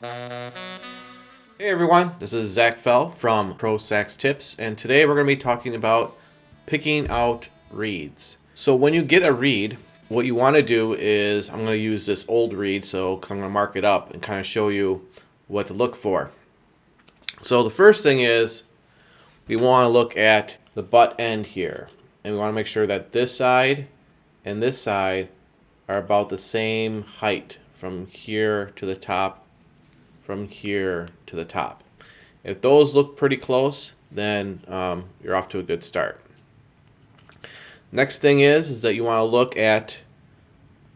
Hey everyone, this is Zach Fell from Pro Sax Tips, and today we're going to be talking about picking out reeds. So when you get a reed, what you want to do is, I'm going to use this old reed because I'm going to mark it up and kind of show you what to look for. So the first thing is we want to look at the butt end here, and we want to make sure that this side and this side are about the same height from here to the top, from here to the top. If those look pretty close, then you're off to a good start. Next thing is that you want to look at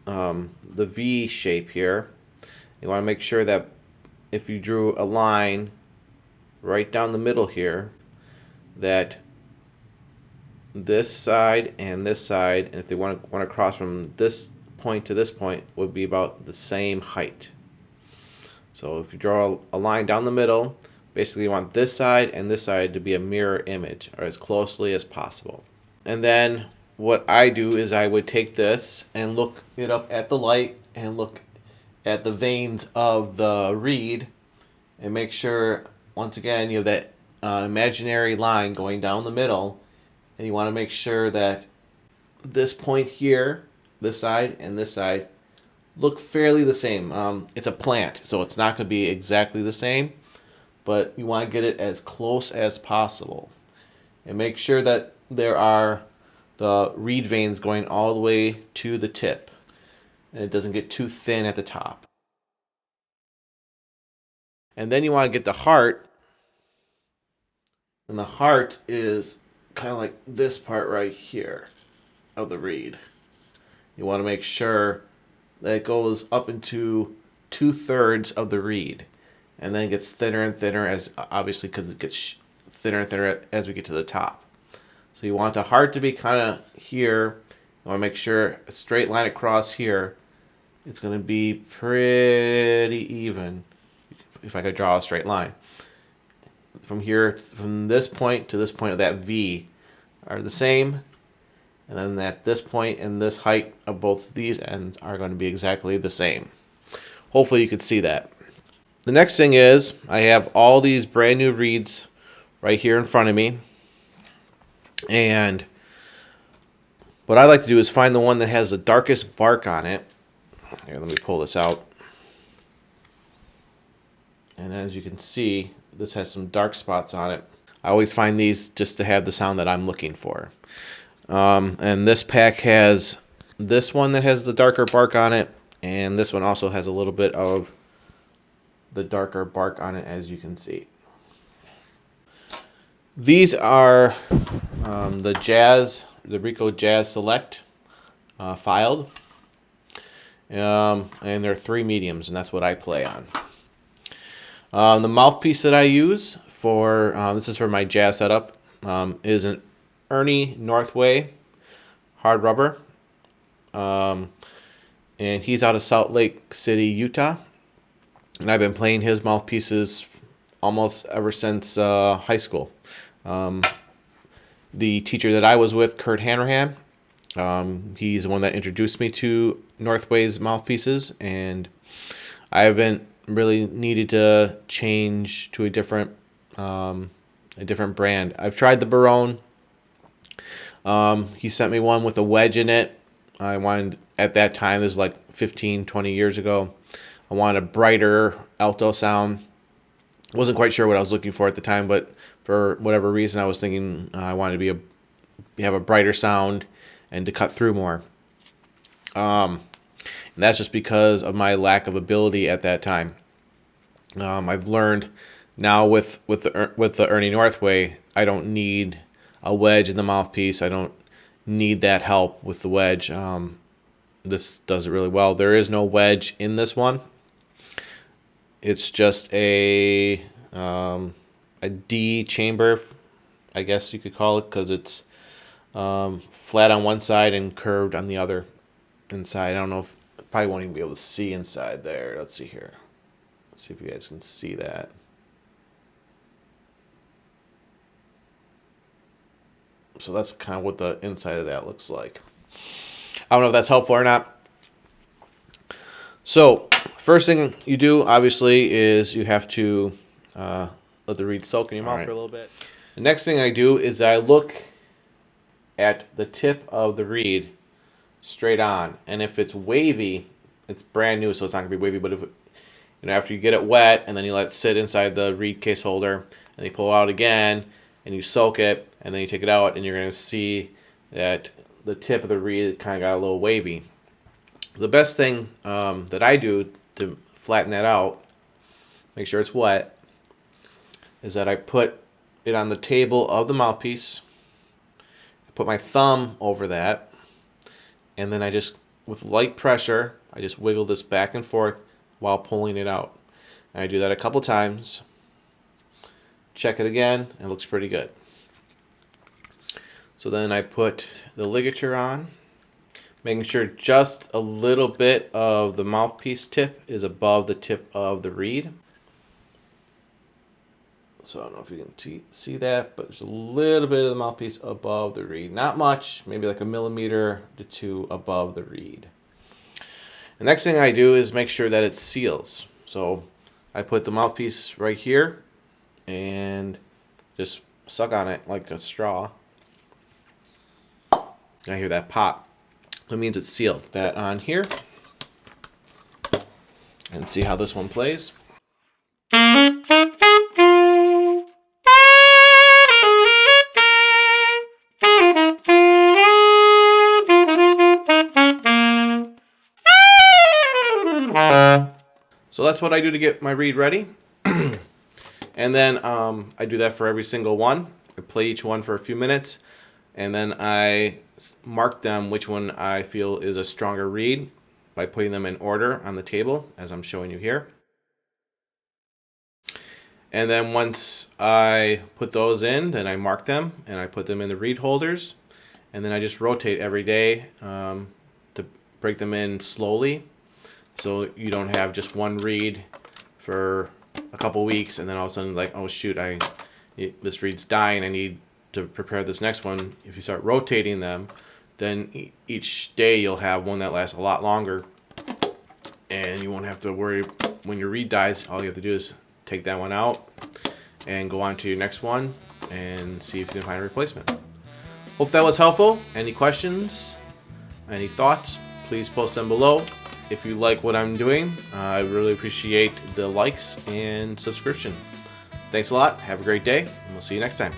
the V shape here. You want to make sure that if you drew a line right down the middle here, that this side, and if they want to cross from this point to this point, would be about the same height. So if you draw a line down the middle, basically you want this side and this side to be a mirror image, or as closely as possible. And then what I do is I would take this and look it up at the light and look at the veins of the reed and make sure, once again, you have that imaginary line going down the middle, and you want to make sure that this point here, this side and this side, look fairly the same. It's a plant, so it's not going to be exactly the same, but you want to get it as close as possible. And make sure that there are the reed veins going all the way to the tip, and it doesn't get too thin at the top. And then you want to get the heart, and the heart is kind of like this part right here of the reed. You want to make sure that it goes up into 2/3 of the reed, and then gets thinner and thinner, as obviously because it gets thinner and thinner as we get to the top. So you want the heart to be kind of here. You want to make sure a straight line across here. It's going to be pretty even. If I could draw a straight line from here, from this point to this point of that V, are the same. And then at this point and this height of both these ends are going to be exactly the same. Hopefully you could see that. The next thing is I have all these brand new reeds right here in front of me. And what I like to do is find the one that has the darkest bark on it. Here, let me pull this out. And as you can see, this has some dark spots on it. I always find these just to have the sound that I'm looking for. And this pack has this one that has the darker bark on it, and this one also has a little bit of the darker bark on it, as you can see. These are the Rico Jazz Select filed, and they're 3 mediums, and that's what I play on. The mouthpiece that I use for this is for my jazz setup, is an Ernie Northway hard rubber, and he's out of Salt Lake City, Utah, and I've been playing his mouthpieces almost ever since high school. The teacher that I was with, Kurt Hanrahan, he's the one that introduced me to Northway's mouthpieces, and I haven't really needed to change to a different brand. I've tried the Barone. He sent me one with a wedge in it. I wanted, at that time, this is like 15, 20 years ago, I wanted a brighter alto sound. Wasn't quite sure what I was looking for at the time, but for whatever reason, I was thinking I wanted to have a brighter sound and to cut through more. And that's just because of my lack of ability at that time. I've learned now with the Ernie Northway, I don't need a wedge in the mouthpiece. I don't need that help with the wedge. This does it really well. There is no wedge in this one. It's just a D chamber, I guess you could call it, because it's flat on one side and curved on the other inside. I don't know if probably won't even be able to see inside there. Let's see here. Let's see if you guys can see that. So that's kind of what the inside of that looks like. I don't know if that's helpful or not. So First thing you do, obviously, is you have to let the reed soak in your mouth for a little bit. The next thing I do is I look at the tip of the reed straight on, and if it's wavy, it's brand new, so it's not gonna be wavy. But if after you get it wet and then you let it sit inside the reed case holder, and you pull it out again and you soak it, and then you take it out, and you're gonna see that the tip of the reed kind of got a little wavy. The best thing that I do to flatten that out, make sure it's wet, is that I put it on the table of the mouthpiece. I put my thumb over that, and then I just, with light pressure, I just wiggle this back and forth while pulling it out. And I do that a couple times. Check it again, it looks pretty good. So then I put the ligature on, making sure just a little bit of the mouthpiece tip is above the tip of the reed. So I don't know if you can see that, but there's a little bit of the mouthpiece above the reed. Not much, maybe like 1 millimeter to 2 above the reed. The next thing I do is make sure that it seals. So I put the mouthpiece right here and just suck on it like a straw. I hear that pop. That means it's sealed. That on here. And see how this one plays. So that's what I do to get my reed ready. And then I do that for every single one. I play each one for a few minutes, and then I mark them which one I feel is a stronger reed by putting them in order on the table, as I'm showing you here. And then once I put those in, then I mark them and I put them in the reed holders, and then I just rotate every day to break them in slowly, so you don't have just one reed for a couple weeks and then all of a sudden like, oh shoot, this reed's dying, I need to prepare this next one. If you start rotating them, then each day you'll have one that lasts a lot longer, and you won't have to worry when your reed dies. All you have to do is take that one out and go on to your next one and see if you can find a replacement. Hope that was helpful. Any questions, any thoughts, please post them below. If you like what I'm doing, I really appreciate the likes and subscription. Thanks a lot. Have a great day, and we'll see you next time.